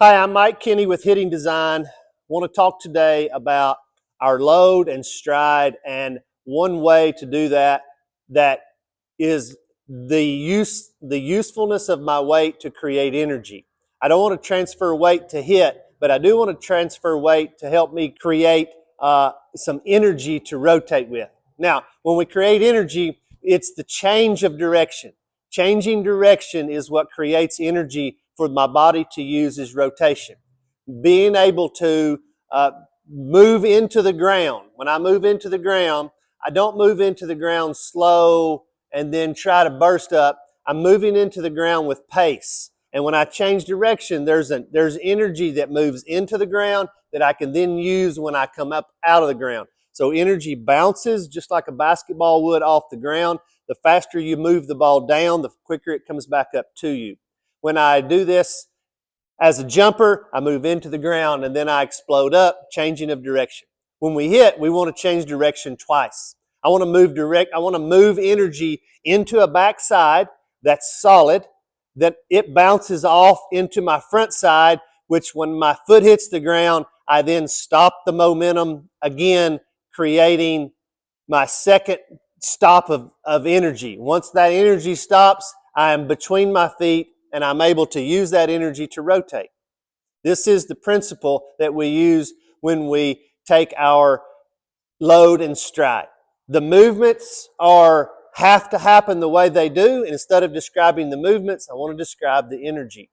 Hi, I'm Mike Kenny with Hitting Design. I want to talk today about our load and stride, and one way to do that is the usefulness of my weight to create energy. I don't want to transfer weight to hit, but I do want to transfer weight to help me create some energy to rotate with. Now, when we create energy, it's the change of direction. Changing direction is what creates energy for my body to use as rotation. Being able to move into the ground. When I move into the ground, I don't move into the ground slow and then try to burst up. I'm moving into the ground with pace. And when I change direction, there's energy that moves into the ground that I can then use when I come up out of the ground. So energy bounces just like a basketball would off the ground. The faster you move the ball down, the quicker it comes back up to you. When I do this as a jumper, I move into the ground and then I explode up, changing of direction. When we hit, we want to change direction twice. I want to move energy into a backside that's solid, that it bounces off into my front side, which when my foot hits the ground, I then stop the momentum again, creating my second stop of energy. Once that energy stops, I am between my feet and I'm able to use that energy to rotate. This is the principle that we use when we take our load and stride. The movements have to happen the way they do. And instead of describing the movements, I want to describe the energy.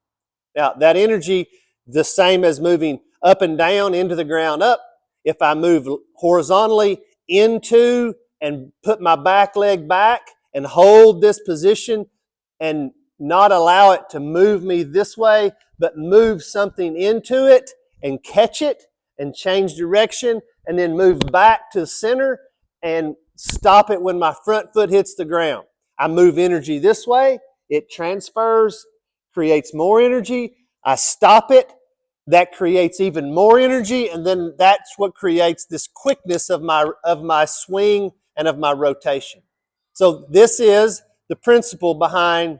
Now, that energy, the same as moving up and down into the ground up. If I move horizontally into and put my back leg back and hold this position and not allow it to move me this way, but move something into it and catch it and change direction and then move back to the center and stop it when my front foot hits the ground. I move energy this way, it transfers, creates more energy. I stop it, that creates even more energy, and then that's what creates this quickness of my swing and of my rotation. So this is the principle behind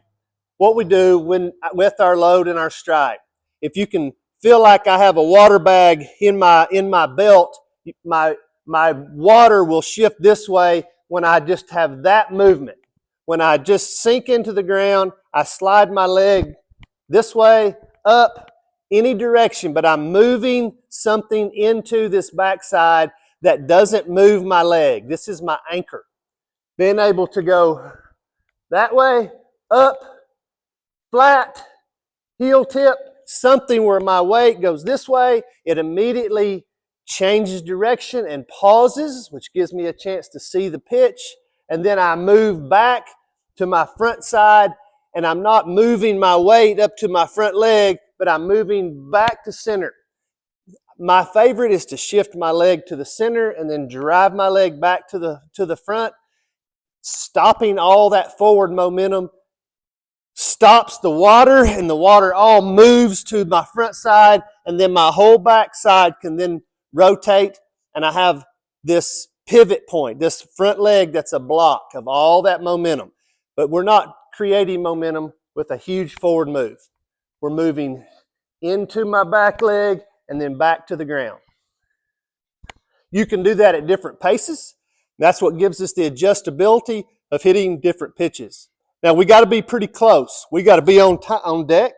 what we do with our load and our stride. If you can feel like I have a water bag in my belt, my water will shift this way when I just have that movement. When I just sink into the ground, I slide my leg this way, up, any direction, but I'm moving something into this backside that doesn't move my leg. This is my anchor. Being able to go that way, up, flat, heel tip, something where my weight goes this way, it immediately changes direction and pauses, which gives me a chance to see the pitch. And then I move back to my front side, and I'm not moving my weight up to my front leg, but I'm moving back to center. My favorite is to shift my leg to the center and then drive my leg back to the front, stopping all that forward momentum, stops the water, and the water all moves to my front side, and then my whole back side can then rotate, and I have this pivot point, this front leg that's a block of all that momentum. But we're not creating momentum with a huge forward move. We're moving into my back leg and then back to the ground. You can do that at different paces. That's what gives us the adjustability of hitting different pitches. Now, we got to be pretty close. We got to be on deck,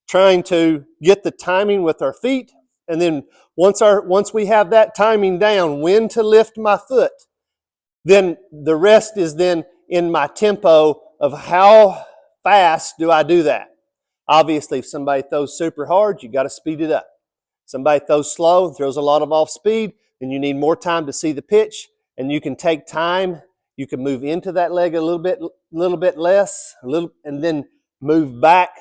trying to get the timing with our feet. And then once we have that timing down, when to lift my foot, then the rest is then in my tempo of how fast do I do that. Obviously, if somebody throws super hard, you got to speed it up. Somebody throws slow, throws a lot of off speed, then you need more time to see the pitch, and you can take time. You can move into that leg a little bit less, and then move back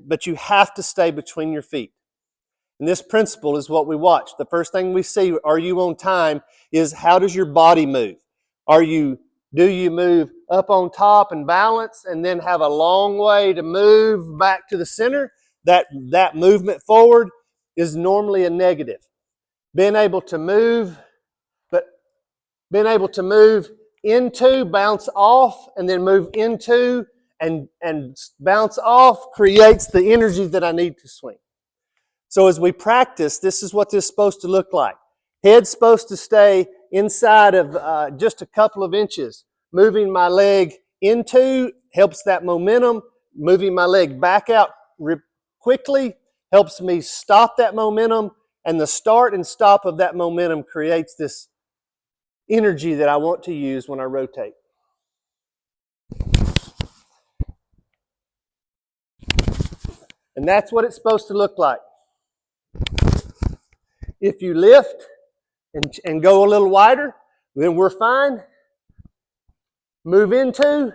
but you have to stay between your feet. And this principle is what we watch. The first thing we see, are you on time, is how does your body move? Do you move up on top and balance and then have a long way to move back to the center? That movement forward is normally a negative. Being able to move into, bounce off, and then move into and bounce off creates the energy that I need to swing. So as we practice, this is what this is supposed to look like. Head's supposed to stay inside of just a couple of inches. Moving my leg into helps that momentum. Moving my leg back out quickly helps me stop that momentum. And the start and stop of that momentum creates this energy that I want to use when I rotate. And that's what it's supposed to look like. If you lift and go a little wider, then we're fine. Move into,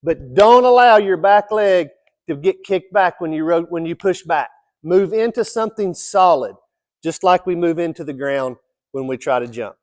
but don't allow your back leg to get kicked back when you push back. Move into something solid, just like we move into the ground when we try to jump.